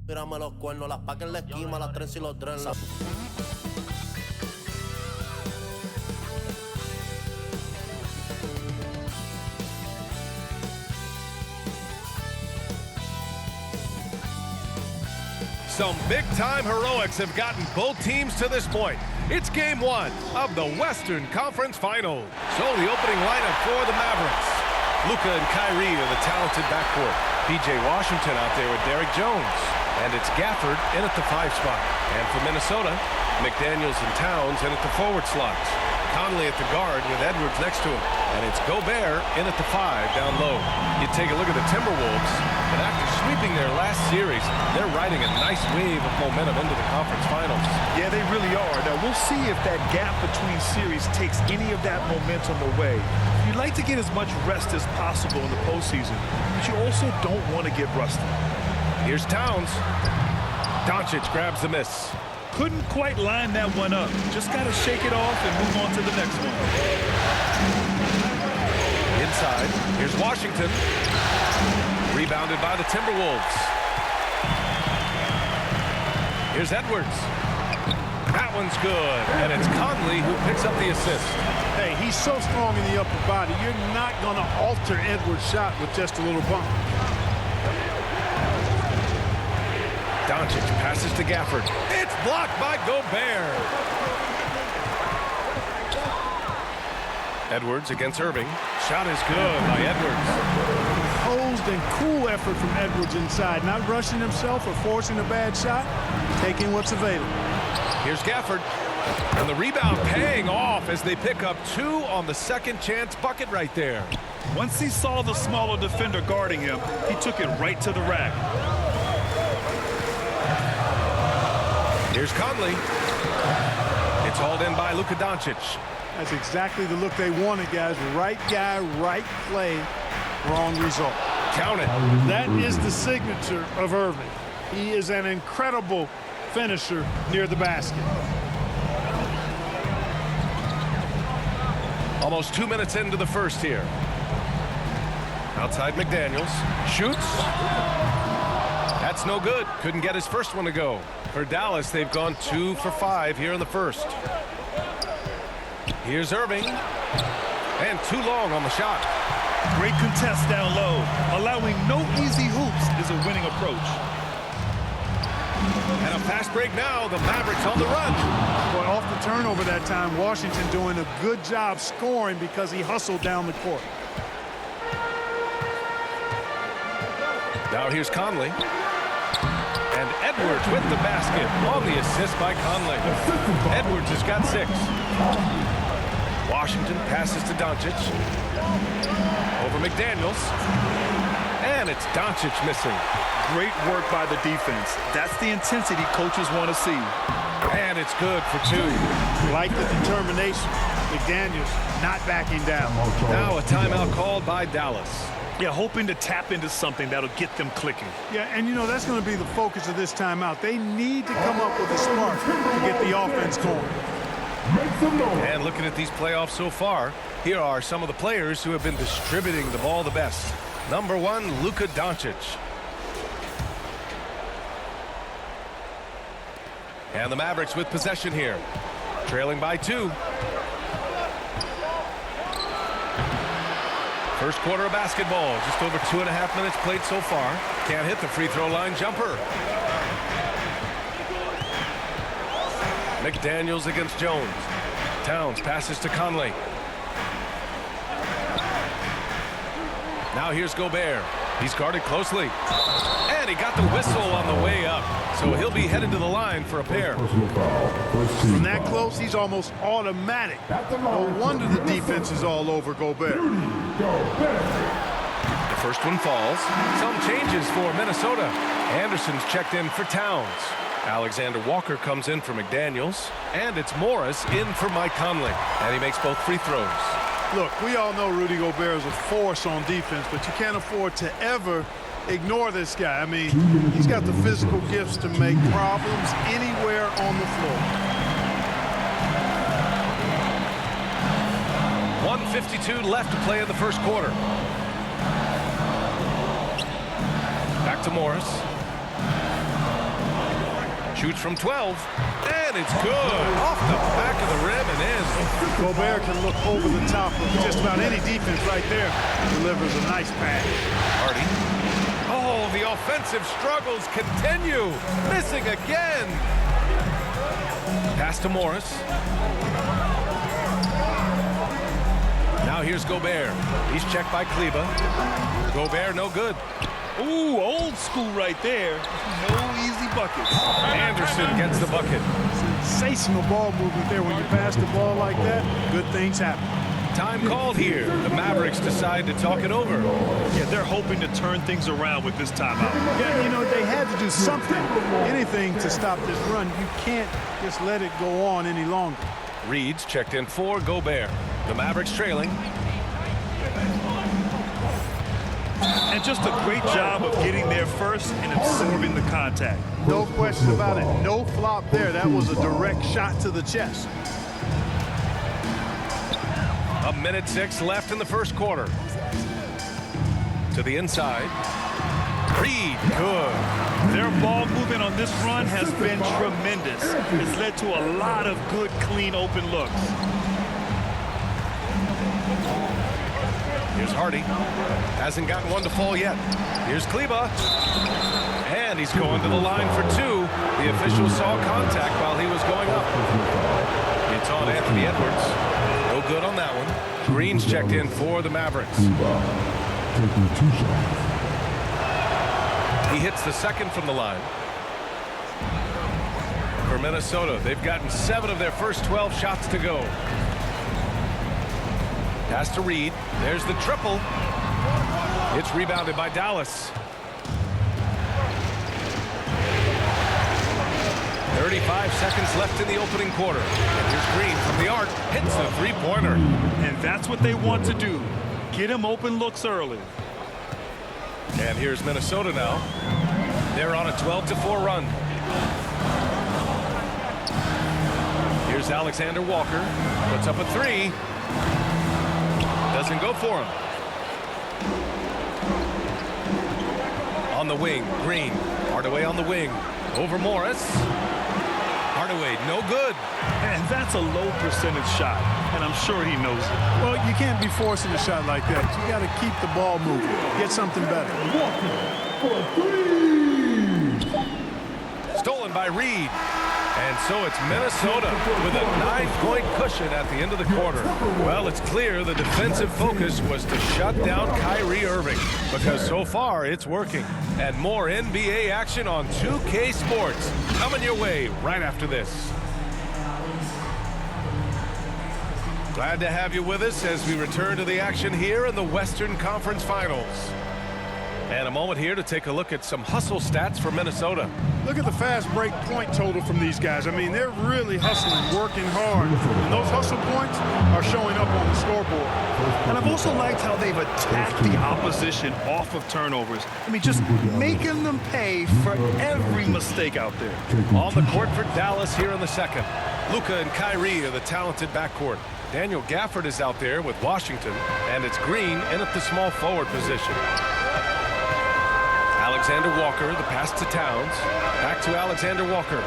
Mírame los cuernos, las pacas en la esquina, las trenzas y los dreadlocks. Some big-time heroics have gotten both teams to this point. It's game one of the Western Conference Finals. So the opening lineup for the Mavericks. Luka and Kyrie are the talented backcourt. P.J. Washington out there with Derrick Jones. And it's Gafford in at the 5 spot. And for Minnesota, McDaniels and Towns in at the forward slots. Conley at the guard with Edwards next to him. And it's Gobert in at the 5 down low. You take a look at the Timberwolves, and after sweeping their last series, they're riding a nice wave of momentum into the conference finals. Yeah, they really are. Now, we'll see if that gap between series takes any of that momentum away. You'd like to get as much rest as possible in the postseason, but you also don't want to get rusty. Here's Towns. Doncic grabs the miss. Couldn't quite line that one up. Just got to shake it off and move on to the next one. Inside, here's Washington. Rebounded by the Timberwolves. Here's Edwards. That one's good, and it's Conley who picks up the assist. Hey, he's so strong in the upper body, you're not going to alter Edwards' shot with just a little bump. Doncic passes to Gafford. It's blocked by Gobert. Edwards against Irving. Shot is good by Edwards. Composed and cool effort from Edwards inside. Not rushing himself or forcing a bad shot. Taking what's available. Here's Gafford. And the rebound paying off as they pick up 2 on the second chance bucket right there. Once he saw the smaller defender guarding him, he took it right to the rack. Here's Conley. It's hauled in by Luka Doncic. That's exactly the look they wanted, guys. Right guy, right play, wrong result. Count it. That is the signature of Irving. He is an incredible finisher near the basket. Almost 2 minutes into the first here. Outside McDaniels. Shoots. That's no good. Couldn't get his first one to go. For Dallas, they've gone 2 for 5 here in the first. Here's Irving. And too long on the shot. Great contest down low. Allowing no easy hoops is a winning approach. And a fast break now. The Mavericks on the run. Boy, off the turnover that time, Washington doing a good job scoring because he hustled down the court. Now here's Conley. And Edwards with the basket on the assist by Conley. Edwards has got 6. Washington passes to Doncic. Over McDaniels. And it's Doncic missing. Great work by the defense. That's the intensity coaches want to see. And it's good for 2. Like the determination. McDaniels not backing down. Now a timeout called by Dallas. Yeah, hoping to tap into something that'll get them clicking. Yeah, and you know, that's going to be the focus of this timeout. They need to come up with a spark to get the offense going. And looking at these playoffs so far, here are some of the players who have been distributing the ball the best. Number 1, Luka Doncic. And the Mavericks with possession here. Trailing by 2. First quarter of basketball. Just over 2.5 minutes played so far. Can't hit the free throw line jumper. McDaniels against Jones. Towns passes to Conley. Now here's Gobert. He's guarded closely. And he got the whistle on the way up. So he'll be headed to the line for a pair. From that close, he's almost automatic. No wonder the defense is all over Gobert. The first one falls. Some changes for Minnesota. Anderson's checked in for Towns. Alexander Walker comes in for McDaniels. And it's Morris in for Mike Conley. And he makes both free throws. Look, we all know Rudy Gobert is a force on defense, but you can't afford to ever ignore this guy. I mean, he's got the physical gifts to make problems anywhere on the floor. 1:52 left to play in the first quarter. Back to Morris. Shoots from 12, and it's good. Off the back of the rim and in. Gobert can look over the top of just about any defense right there. Delivers a nice pass. Hardy. Oh, the offensive struggles continue. Missing again. Pass to Morris. Now here's Gobert. He's checked by Kleba. Gobert, no good. Ooh, old school right there. No easy buckets. Anderson gets the bucket. Sensational ball movement there. When you pass the ball like that, good things happen. Time called here. The Mavericks decide to talk it over. Yeah, they're hoping to turn things around with this timeout. Yeah, you know, they had to do something, anything to stop this run. You can't just let it go on any longer. Reed's checked in for Gobert. The Mavericks trailing. And just a great job of getting there first and absorbing the contact. No question about it. No flop there. That was a direct shot to the chest. 1:06 left in the first quarter. To the inside. Reed, good. Their ball movement on this run has been tremendous. It's led to a lot of good, clean, open looks. Here's Hardy. Hasn't gotten one to fall yet. Here's Kleba. And he's going to the line for two. The official saw contact while he was going up. It's on Anthony Edwards. No good on that one. Green's checked in for the Mavericks. He hits the second from the line. For Minnesota, they've gotten 7 of their first 12 shots to go. Pass to Reed. There's the triple. It's rebounded by Dallas. 35 seconds left in the opening quarter. And here's Green from the arc. Hits the three-pointer. And that's what they want to do. Get him open looks early. And here's Minnesota now. They're on a 12-4 run. Here's Alexander Walker. Puts up a three. Doesn't go for him. On the wing, Green. Hardaway on the wing. Over Morris. Hardaway, no good. And that's a low percentage shot, and I'm sure he knows it. Well, you can't be forcing a shot like that. You got to keep the ball moving. Get something better. Stolen by Reed. And so it's Minnesota with a 9-point cushion at the end of the quarter. Well, it's clear the defensive focus was to shut down Kyrie Irving, because so far it's working. And more NBA action on 2K Sports coming your way right after this. Glad to have you with us as we return to the action here in the Western Conference Finals. And a moment here to take a look at some hustle stats for Minnesota. Look at the fast break point total from these guys. I mean, they're really hustling, working hard. And those hustle points are showing up on the scoreboard. And I've also liked how they've attacked the opposition off of turnovers. I mean, just making them pay for every mistake out there. On the court for Dallas here in the second. Luka and Kyrie are the talented backcourt. Daniel Gafford is out there with Washington, and it's Green in at the small forward position. Alexander Walker, the pass to Towns. Back to Alexander Walker.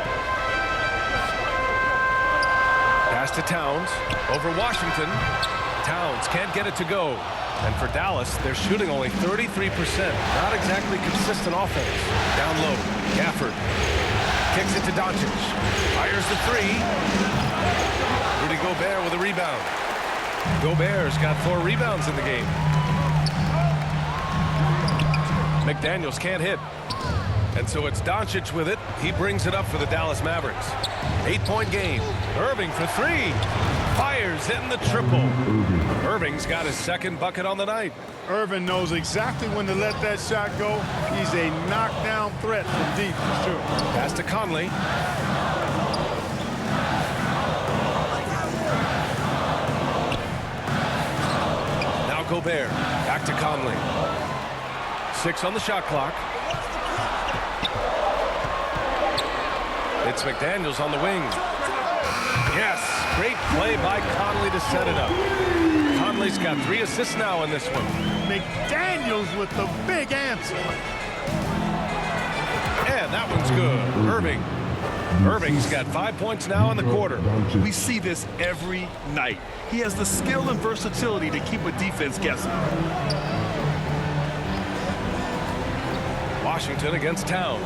Pass to Towns. Over Washington. Towns can't get it to go. And for Dallas, they're shooting only 33%. Not exactly consistent offense. Down low. Gafford. Kicks it to Doncic. Fires the three. Rudy Gobert with a rebound. Gobert's got 4 rebounds in the game. McDaniels can't hit. And so it's Doncic with it. He brings it up for the Dallas Mavericks. 8-point game. Irving for 3. Fires in the triple. Irving's got his second bucket on the night. Irving knows exactly when to let that shot go. He's a knockdown threat from deep, for sure. Pass to Conley. Now Gobert. Back to Conley. 6 on the shot clock. It's McDaniels on the wing. Yes, great play by Conley to set it up. Conley's got 3 assists now in this one. McDaniels with the big answer. And that one's good. Irving Irving's got 5 points now in the quarter. We see this every night. He has the skill and versatility to keep a defense guessing. Washington against Towns.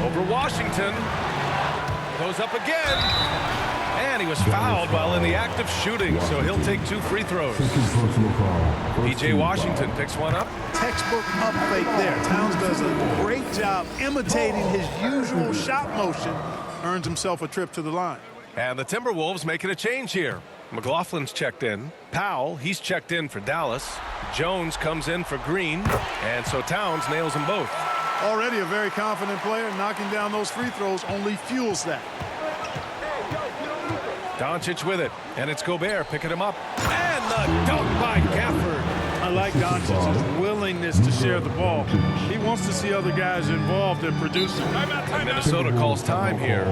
Over Washington. Goes up again. And he was fouled while in the act of shooting, so he'll take 2 free throws. P.J. Washington picks one up. Textbook up fake there. Towns does a great job imitating his usual shot motion. Earns himself a trip to the line. And the Timberwolves making a change here. McLaughlin's checked in. Powell, he's checked in for Dallas. Jones comes in for Green. And so Towns nails them both. Already a very confident player. Knocking down those free throws only fuels that. Doncic with it, and it's Gobert picking him up. And the dunk by Gafford. I like Doncic's willingness to share the ball. He wants to see other guys involved in producing. Minnesota calls time here.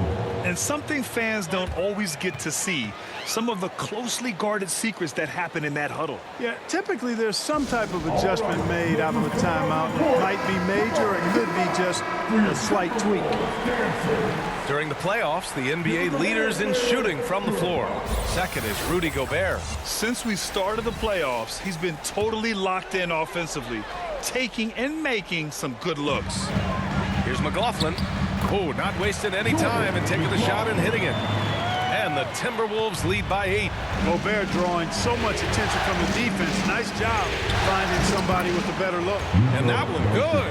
And something fans don't always get to see, some of the closely guarded secrets that happen in that huddle. Yeah, typically there's some type of adjustment made out of a timeout. It might be major, or it could be just a slight tweak. During the playoffs, the NBA leaders in shooting from the floor. Second is Rudy Gobert. Since we started the playoffs, he's been totally locked in offensively, taking and making some good looks. Here's McLaughlin. Oh, not wasting any time and taking the shot and hitting it. And the Timberwolves lead by 8. Gobert drawing so much attention from the defense. Nice job finding somebody with a better look. And that one good.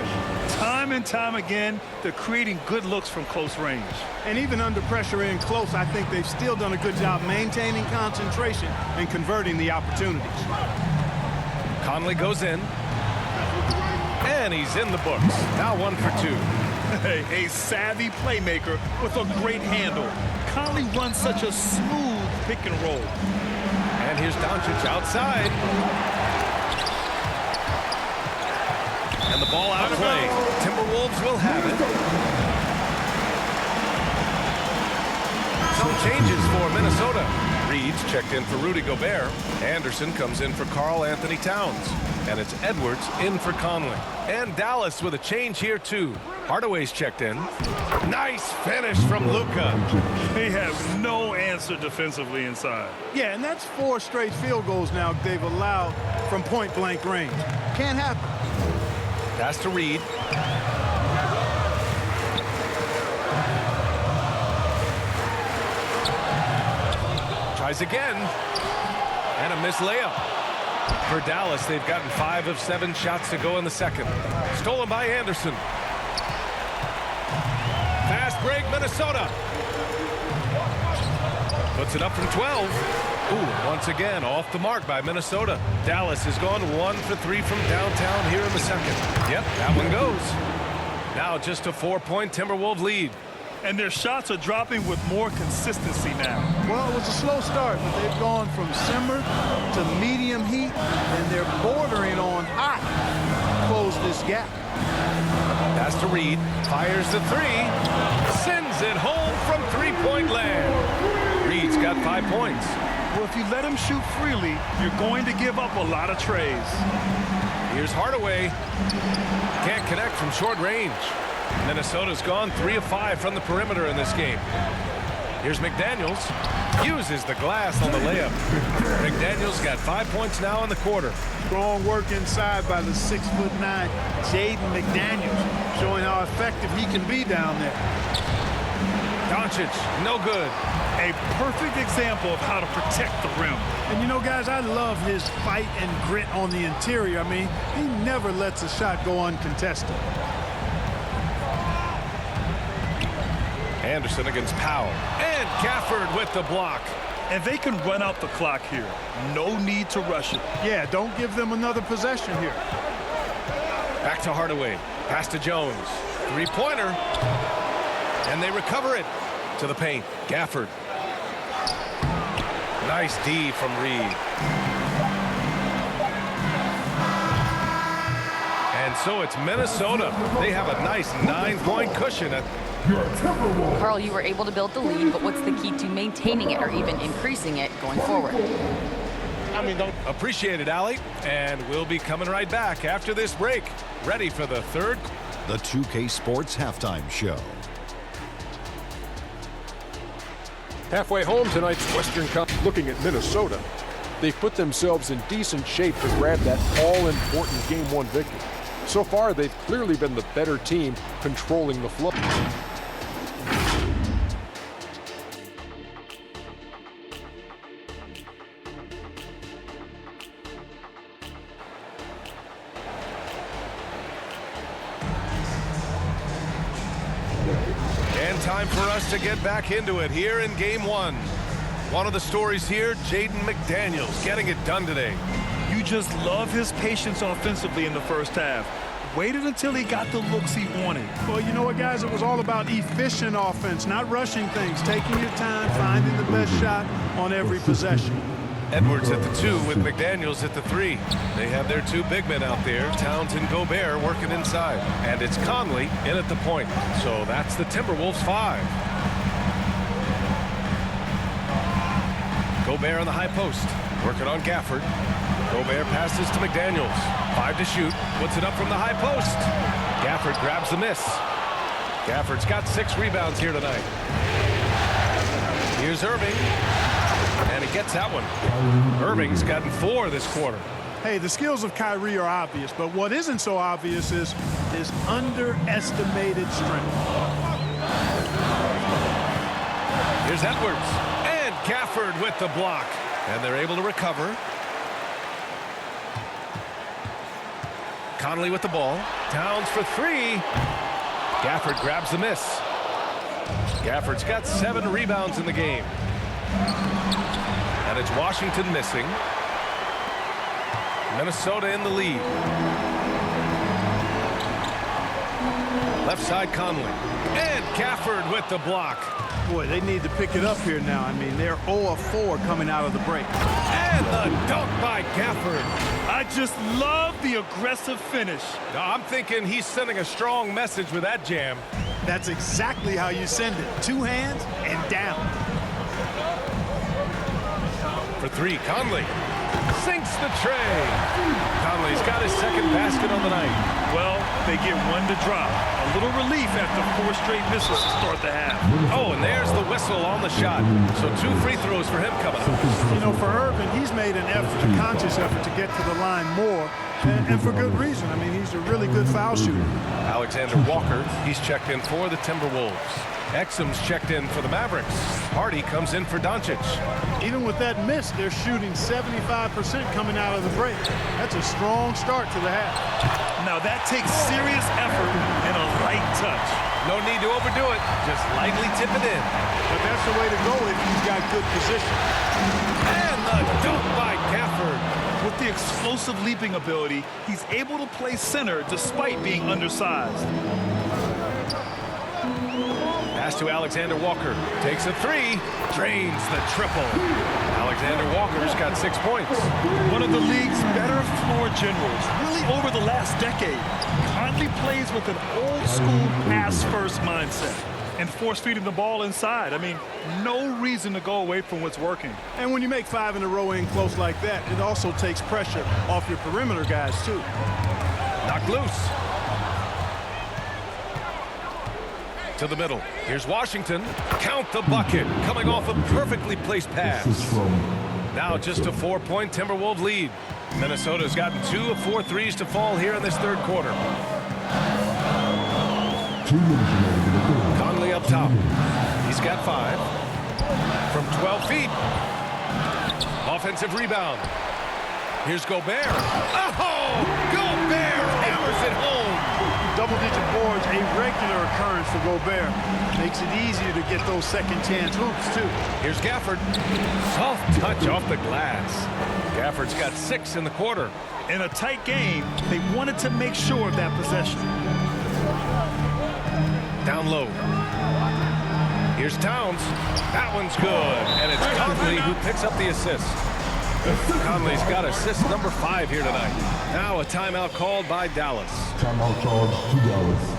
Time and time again, they're creating good looks from close range. And even under pressure in close, I think they've still done a good job maintaining concentration and converting the opportunities. Conley goes in. And he's in the books. Now 1 for 2. A savvy playmaker with a great handle. Conley runs such a smooth pick and roll. And here's Doncic outside. And the ball out of play. Timberwolves will have it. Some changes for Minnesota. Reed's checked in for Rudy Gobert. Anderson comes in for Karl Anthony Towns. And it's Edwards in for Conley. And Dallas with a change here, too. Hardaway's checked in. Nice finish from Luka. They have no answer defensively inside. Yeah, and that's 4 straight field goals now they've allowed from point-blank range. Can't happen. Pass to Reed. Tries again. And a missed layup. For Dallas, they've gotten 5 of 7 shots to go in the second. Stolen by Anderson. Fast break, Minnesota. Puts it up from 12. Ooh, once again, off the mark by Minnesota. Dallas has gone 1 for 3 from downtown here in the second. Yep, that one goes. Now just a 4-point Timberwolves lead. And their shots are dropping with more consistency now. Well, it was a slow start, but they've gone from simmer to medium heat, and they're bordering on hot to close this gap. Pass to Reed, fires the 3, sends it home from 3-point land. Reed's got 5 points. Well, if you let him shoot freely, you're going to give up a lot of trays. Here's Hardaway. Can't connect from short range. Minnesota's gone 3 of 5 from the perimeter in this game. Here's McDaniels. Uses the glass on the layup. McDaniels got 5 points now in the quarter. Strong work inside by the 6'9" Jaden McDaniels, showing how effective he can be down there. Doncic, no good. A perfect example of how to protect the rim. And you know, guys, I love his fight and grit on the interior. I mean, he never lets a shot go uncontested. Anderson against Powell. And Gafford with the block. And they can run out the clock here. No need to rush it. Yeah, don't give them another possession here. Back to Hardaway. Pass to Jones. 3-pointer. And they recover it to the paint. Gafford. Nice D from Reed. And so it's Minnesota. They have a nice 9-point cushion at Karl, you were able to build the lead, but what's the key to maintaining it or even increasing it going forward? Appreciate it, Allie. And we'll be coming right back after this break. Ready for the third. The 2K Sports Halftime Show. Halfway home tonight's Western Cup. Looking at Minnesota, they've put themselves in decent shape to grab that all-important Game 1 victory. So far, they've clearly been the better team controlling the flow. And time for us to get back into it here in Game 1. One of the stories here, Jaden McDaniels getting it done today. You just love his patience offensively in the first half. Waited until he got the looks he wanted. Well, you know what, guys? It was all about efficient offense, not rushing things, taking your time, finding the best shot on every possession. Edwards at the 2 with McDaniels at the 3. They have their 2 big men out there, Towns and Gobert, working inside. And it's Conley in at the point. So that's the Timberwolves 5. Gobert on the high post, working on Gafford. Gobert passes to McDaniels. 5 to shoot, puts it up from the high post. Gafford grabs the miss. Gafford's got 6 rebounds here tonight. Here's Irving. And he gets that one. Irving's gotten 4 this quarter. Hey, the skills of Kyrie are obvious, but what isn't so obvious is his underestimated strength. Here's Edwards. And Gafford with the block. And they're able to recover. Conley with the ball. Towns for 3. Gafford grabs the miss. Gafford's got 7 rebounds in the game. And it's Washington missing. Minnesota in the lead. Left side Conley. And Gafford with the block. Boy, they need to pick it up here now. I mean, they're 0 of 4 coming out of the break. And the dunk by Gafford. I just love the aggressive finish. Now, I'm thinking he's sending a strong message with that jam. That's exactly how you send it. 2 hands and down. For 3, Conley sinks the tray. Conley's got his 2nd basket on the night. Well, they get 1 to drop. A little relief after 4 straight misses to start the half. Oh, and there's the whistle on the shot. So 2 free throws for him coming up. You know, for Irvin, he's made an effort, a conscious effort to get to the line more, and for good reason. I mean, he's a really good foul shooter. Alexander Walker, he's checked in for the Timberwolves. Exum's checked in for the Mavericks. Hardy comes in for Doncic. Even with that miss, they're shooting 75% coming out of the break. That's a strong start to the half. Now that takes serious effort and a light touch. No need to overdo it. Just lightly tip it in. But that's the way to go if you've got good position. And the dunk by Gafford. With the explosive leaping ability, he's able to play center despite being undersized. Pass to Alexander Walker. Takes a 3. Drains the triple. Alexander Walker's got 6 points. One of the league's better floor generals, really over the last decade. Conley plays with an old-school pass-first mindset and force-feeding the ball inside. I mean, no reason to go away from what's working. And when you make 5 in a row in close like that, it also takes pressure off your perimeter guys, too. Knocked loose. To the middle. Here's Washington. Count the bucket. Coming off a perfectly placed pass. Now just a 4-point Timberwolves lead. Minnesota's gotten 2 of 4 threes to fall here in this 3rd quarter. Conley up top. He's got 5. From 12 feet. Offensive rebound. Here's Gobert. Oh! Gobert hammers it home. Double-digit boards, a regular occurrence for Gobert. Makes it easier to get those second-chance hoops, too. Here's Gafford. Soft touch off the glass. Gafford's got 6 in the quarter. In a tight game, they wanted to make sure of that possession. Down low. Here's Towns. That one's good. And it's Conley who picks up the assist. Conley's got assist number 5 here tonight. Now a timeout called by Dallas. Timeout charge to Dallas.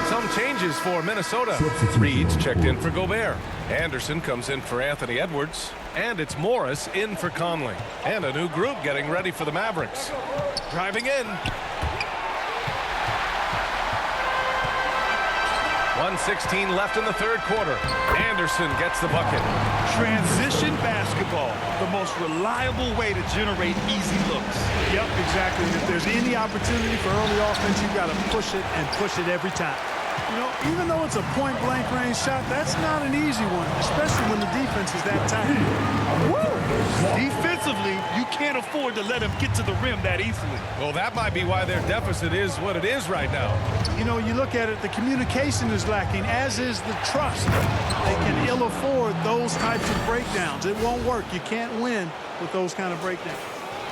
Some changes for Minnesota. Reed's checked in for Gobert. Anderson comes in for Anthony Edwards, and it's Morris in for Conley. And a new group getting ready for the Mavericks. Driving in. 1:16 left in the third quarter. Anderson gets the bucket. Transition basketball, the most reliable way to generate easy looks. Yep, exactly. If there's any opportunity for early offense, you've got to push it and push it every time. You know, even though it's a point-blank range shot, that's not an easy one, especially when the defense is that tight. Woo! Defensively, you can't afford to let him get to the rim that easily. Well, that might be why their deficit is what it is right now. You know, you look at it, the communication is lacking, as is the trust. They can ill afford those types of breakdowns. It won't work. You can't win with those kind of breakdowns.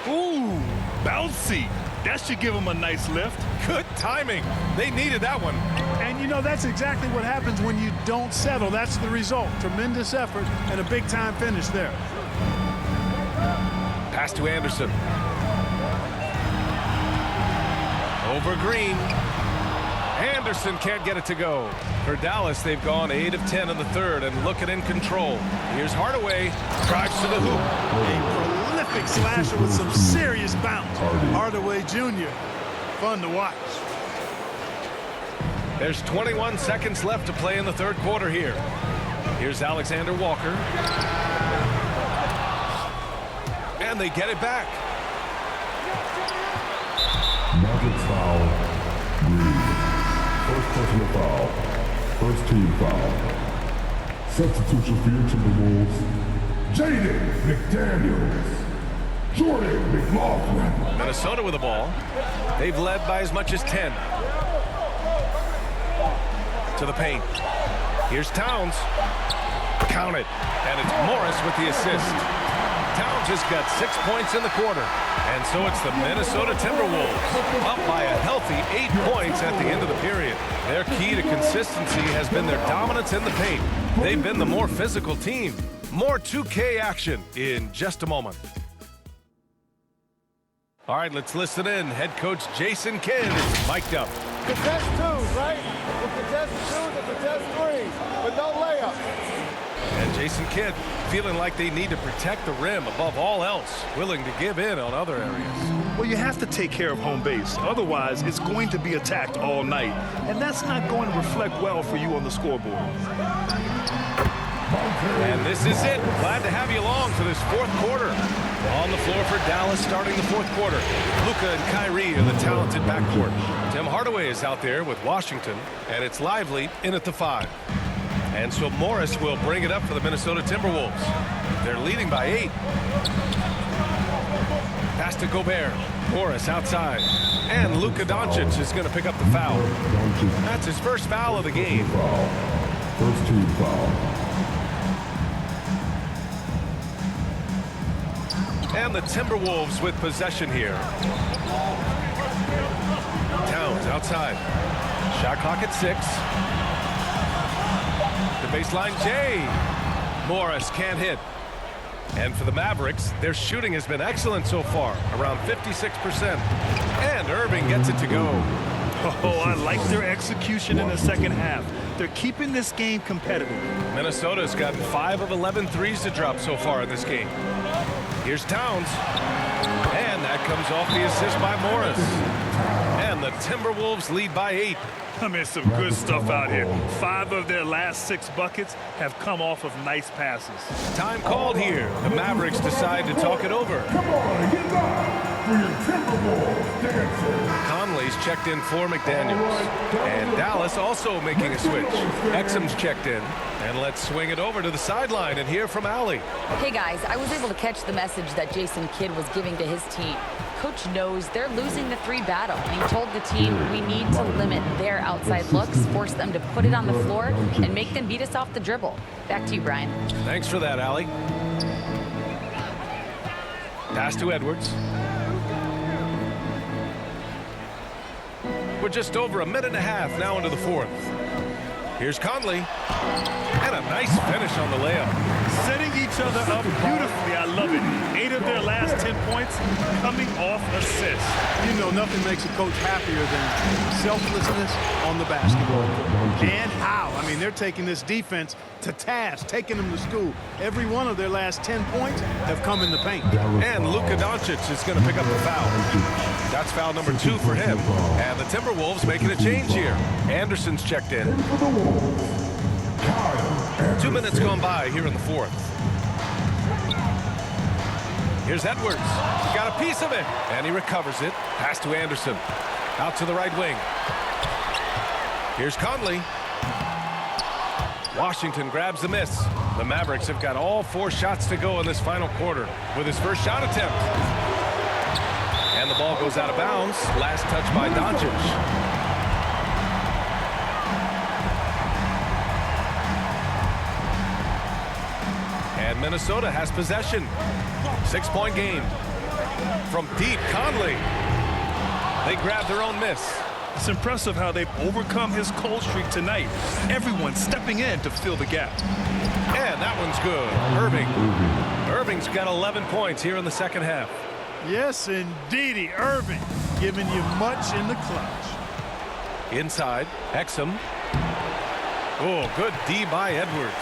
Ooh, bouncy. That should give him a nice lift. Good timing. They needed that one. And, you know, that's exactly what happens when you don't settle. That's the result. Tremendous effort and a big-time finish there. Pass to Anderson. Over Green. Anderson can't get it to go. For Dallas, they've gone 8 of 10 in the third and looking in control. Here's Hardaway. Drives to the hoop. A prolific slasher with some serious bounce. Hardaway Jr. Fun to watch. There's 21 seconds left to play in the third quarter here. Here's Alexander Walker. And they get it back. Magic foul. First personal foul. First team foul. Substitution for your Timberwolves. Jaden McDaniels. Jordan McLaughlin. Minnesota with the ball. They've led by as much as 10. To the paint. Here's Towns. Count it. And it's Morris with the assist. Towns has got 6 points in the quarter. And so it's the Minnesota Timberwolves up by a healthy 8 points at the end of the period. Their key to consistency has been their dominance in the paint. They've been the more physical team. More 2K action in just a moment. All right, let's listen in. Head coach Jason Kidd is mic'd up. Contest twos, right? We'll contest twos and contest threes, but no layups. And Jason Kidd feeling like they need to protect the rim above all else, willing to give in on other areas. Well, you have to take care of home base. Otherwise, it's going to be attacked all night. And that's not going to reflect well for you on the scoreboard. And this is it. Glad to have you along for this fourth quarter. On the floor for Dallas starting the fourth quarter. Luka and Kyrie are the talented backcourt. Tim Hardaway is out there with Washington, and it's Lively in at the 5. And so Morris will bring it up for the Minnesota Timberwolves. They're leading by 8. Pass to Gobert. Morris outside. And Luka Doncic is going to pick up the foul. That's his first foul of the game. First team foul. And the Timberwolves with possession here. Towns outside. Shot clock at 6. The baseline J. Morris can't hit. And for the Mavericks, their shooting has been excellent so far, around 56%. And Irving gets it to go. Oh, I like their execution in the second half. They're keeping this game competitive. Minnesota's gotten 5 of 11 threes to drop so far in this game. Here's Towns. And that comes off the assist by Morris. And the Timberwolves lead by 8. I mean, some good stuff out here. 5 of their last 6 buckets have come off of nice passes. Time called here. The Mavericks decide to talk it over. Come on, get back for your Timberwolves dancer. Conley's checked in for McDaniels. And Dallas also making a switch. Exum's checked in. And let's swing it over to the sideline and hear from Allie. Hey guys, I was able to catch the message that Jason Kidd was giving to his team. Coach knows they're losing the 3 battle, and he told the team we need to limit their outside looks, force them to put it on the floor, and make them beat us off the dribble. Back to you, Brian. Thanks for that, Allie. Pass to Edwards. We're just over a minute and a half now into the fourth. Here's Conley. And a nice finish on the layup. Setting each other up beautifully. I love it. 8 of their last 10 points points coming off assists. You know, nothing makes a coach happier than selflessness on the basketball court. And how? I mean, they're taking this defense to task, taking them to school. Every one of their last 10 points have come in the paint. And Luka Doncic is going to pick up the foul. That's foul number 2 for him. And the Timberwolves making a change here. Anderson's checked in. 2 minutes gone by here in the fourth. Here's Edwards. He got a piece of it. And he recovers it. Pass to Anderson. Out to the right wing. Here's Conley. Washington grabs the miss. The Mavericks have got all 4 shots to go in this final quarter with his first shot attempt. And the ball goes out of bounds. Last touch by Doncic. And Minnesota has possession. 6-point game. From deep, Conley. They grab their own miss. It's impressive how they've overcome his cold streak tonight. Everyone stepping in to fill the gap. And that one's good. Irving's got 11 points here in the second half. Yes, indeedy. Irving giving you much in the clutch. Inside, Exum. Oh, good D by Edwards.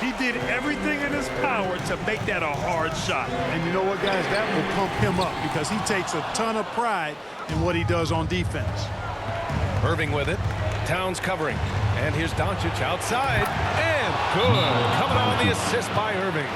He did everything in his power to make that a hard shot. And you know what, guys? That will pump him up because he takes a ton of pride in what he does on defense. Irving with it. Towns covering. And here's Doncic outside. And good. Coming on the assist by Irving.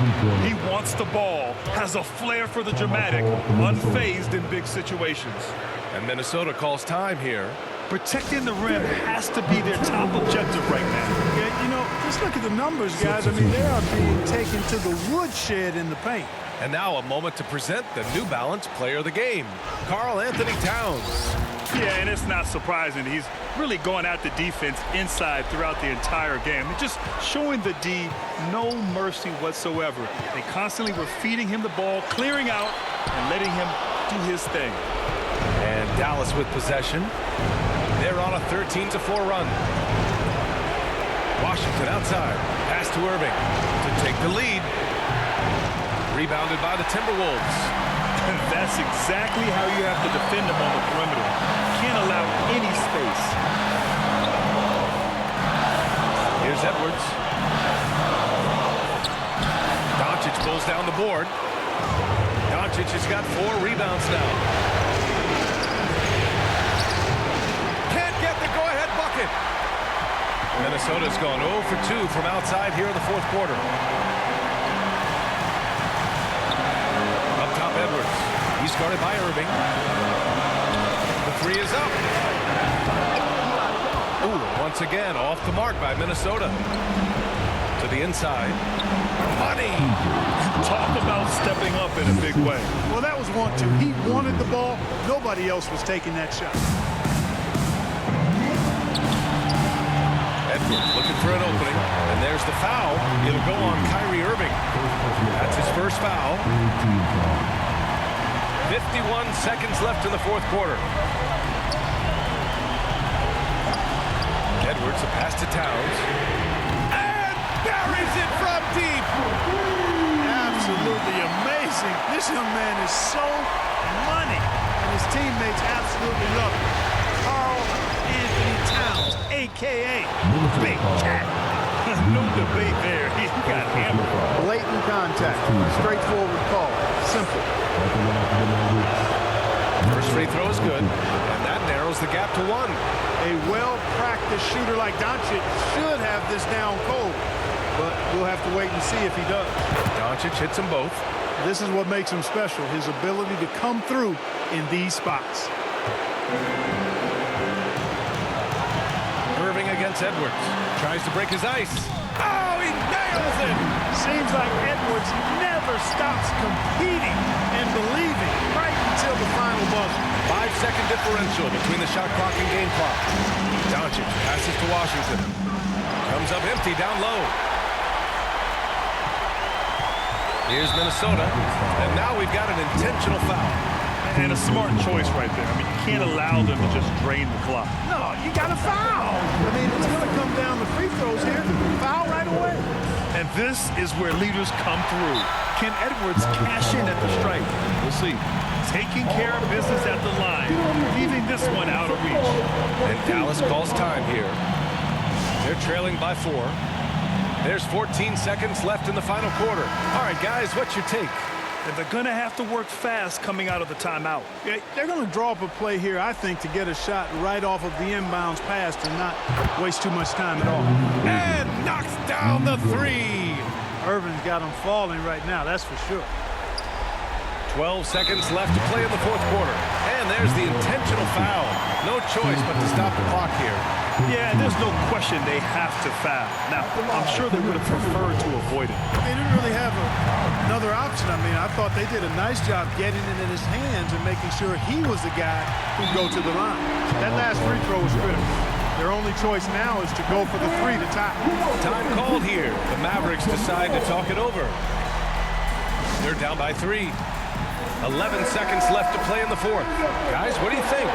He wants the ball. Has a flair for the dramatic. Unfazed in big situations. And Minnesota calls time here. Protecting the rim has to be their top objective right now. Yeah, you know, just look at the numbers, guys. I mean, they are being taken to the woodshed in the paint. And now a moment to present the New Balance Player of the Game, Karl Anthony Towns. Yeah, and it's not surprising. He's really going at the defense inside throughout the entire game. And just showing the D no mercy whatsoever. They constantly were feeding him the ball, clearing out, and letting him do his thing. And Dallas with possession. They're on a 13-4 run. Washington outside. Pass to Irving to take the lead. Rebounded by the Timberwolves. And that's exactly how you have to defend them on the perimeter. Can't allow any space. Here's Edwards. Doncic pulls down the board. Doncic has got 4 rebounds now. Can't get the go-ahead bucket. Minnesota's gone 0 for 2 from outside here in the fourth quarter. Up top, Edwards. He's guarded by Irving. The 3 is up. Ooh, once again, off the mark by Minnesota. To the inside. Money! Talk about stepping up in a big way. Well, that was 1-2. He wanted the ball. Nobody else was taking that shot. Edwards looking for an opening. And there's the foul. It'll go on Kyrie Irving. That's his first foul. 51 seconds left in the fourth quarter. Edwards, a pass to Towns. And buries it from deep. Absolutely amazing. This young man is so money, and his teammates absolutely love him. Karl Anthony Towns, a.k.a. Big Cat. No debate there. He got hammered. Blatant contact. Straightforward call. Simple. First free throw is good, and that narrows the gap to 1. A well-practiced shooter like Doncic should have this down cold, but we'll have to wait and see if he does. Doncic hits them both. This is what makes him special, his ability to come through in these spots. Irving against Edwards. Tries to break his ice. Oh, he nails it! Seems like Edwards never stops competing and believing right until the final buzzer. 5-second differential between the shot clock and game clock. Doncic passes to Washington. Comes up empty down low. Here's Minnesota. And now we've got an intentional foul. And a smart choice right there. I mean, you can't allow them to just drain the clock. No, you got to foul. I mean, it's going to come down to free throws here. Foul right away. And this is where leaders come through. Can Edwards cash in at the stripe? We'll see. Taking care of business at the line, leaving this one out of reach. And Dallas calls time here. They're trailing by 4. There's 14 seconds left in the final quarter. All right, guys, what's your take? And they're going to have to work fast coming out of the timeout. Yeah, they're going to draw up a play here, I think, to get a shot right off of the inbounds pass to not waste too much time at all. And knocks down the 3. Irvin's got him falling right now, that's for sure. 12 seconds left to play in the fourth quarter. And there's the intentional foul. No choice but to stop the clock here. Yeah, and there's no question they have to foul. Now, I'm sure they would have preferred to avoid it. They didn't really have another option. I mean, I thought they did a nice job getting it in his hands and making sure he was the guy who go to the line. That last free throw was critical. Their only choice now is to go for the 3 to tie. Time called here. The Mavericks decide to talk it over. They're down by 3. 11 seconds left to play in the fourth. Guys, what do you think?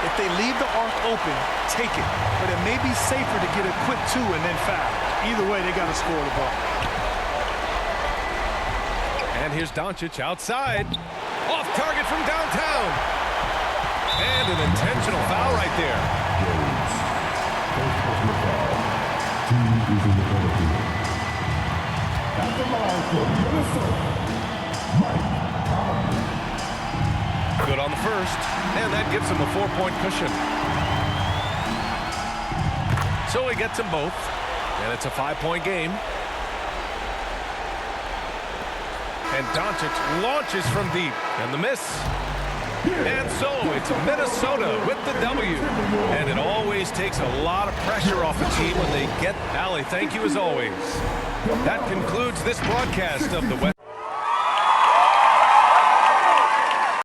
If they leave the arc open, take it. But it may be safer to get a quick 2 and then foul. Either way, they got to score the ball. And here's Doncic outside. Off target from downtown. And an intentional foul right there. Good on the first, and that gives him a 4-point cushion. So he gets them both, and it's a 5-point game. And Doncic launches from deep, and the miss. And so it's Minnesota with the W. And it always takes a lot of pressure off a team when they get. Allie, thank you as always. That concludes this broadcast of the West.